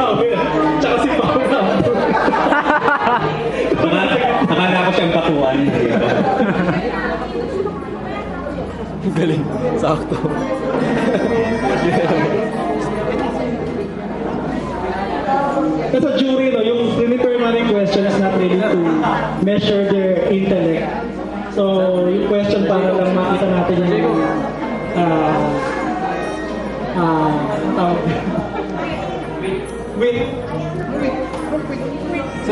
Paul. Tsaka si Paul. Akala ko siyang batuan. Galing. Sakto. Kasi jury, no, yung preliminary question is not really to measure their intellect. So, yung question para lang makita natin yung wait.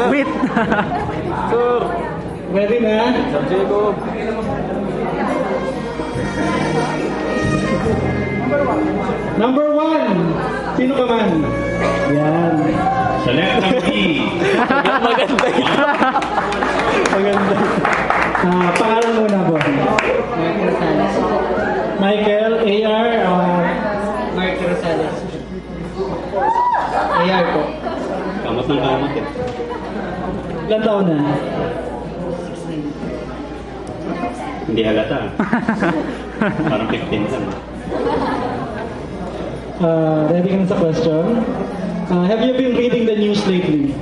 Wait. So, Ready na? Sir Jacob. Number 1. Sino ka man? Yan. Select ang B. Maganda ito. Maganda. Pangalan muna po. Mark Rosales. Michael, AR, Mark Rosales. AR po. Kamot ng kamot eh. ilan taon na? Hindi halata. Parang 15 lang. Ready ka na sa question? Have you been reading the news lately?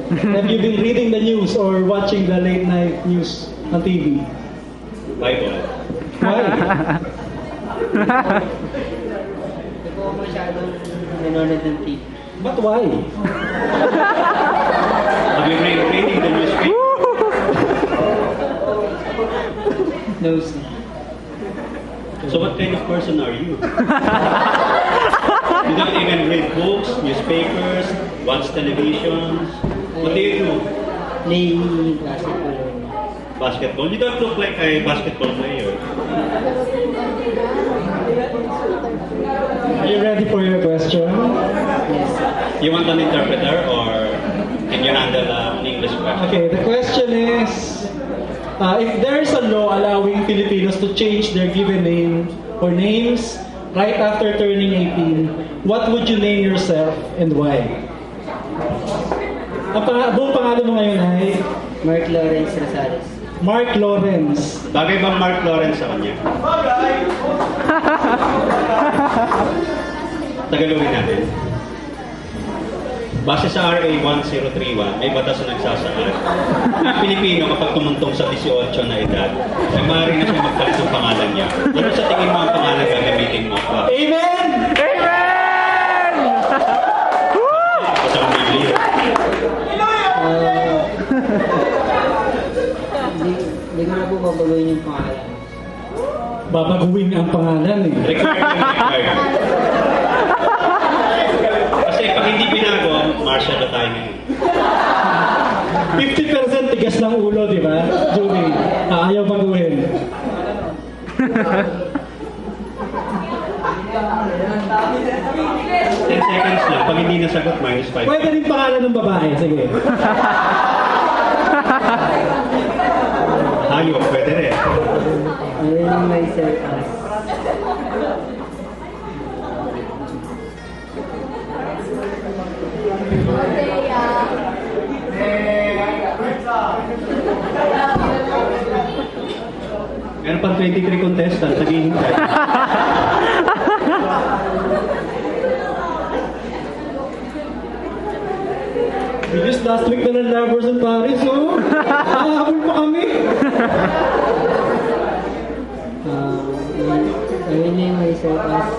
Have you been reading the news or watching the late night news on TV? Bible. Why? Hindi po ako masyadong nanonood ng TV. But why? Have you been reading the newspaper? No, sir. So what kind of person are you? You don't even read books, newspapers, watch televisions. What do you do? Play basketball. Basketball? You don't look like a basketball player. Are you ready for your question? Yes, sir. You want an interpreter or can you handle an English question? Okay, the question is, if there is a law allowing Filipinos to change their given name or names right after turning 18, what would you name yourself and why? Ang buong pangalan mo ngayon ay Mark Lawrence Rosales. Mark Lawrence. Bagay bang Mark Lawrence sa kanya? Tagalogin natin. Base sa RA 1031, may batas na nagsasaad na Pilipino kapag tumuntong sa 18 na edad, ay maaari na siya magpalit ng pangalan niya. Ano sa tingin mo ang pangalan gagamitin mo? Amen! Amen! Sa Biblia. Hindi ko na po babagoyin yung pangalan. Babaguhin ang pangalan eh. Required yung required. Kasi pag hindi binago, martial na tayo ngayon. 50% tigas ng ulo, di ba? Judy, ayaw baguhin. 10 seconds lang. Pag hindi nasagot, -5. Pwede rin pangalan ng babae, sige. Hayop, pwede rin. I name myself as Meron pang 23 contestant, naghihintay. Just last week na ng Lovers in Paris, oh. Nakahabol pa kami. I name myself as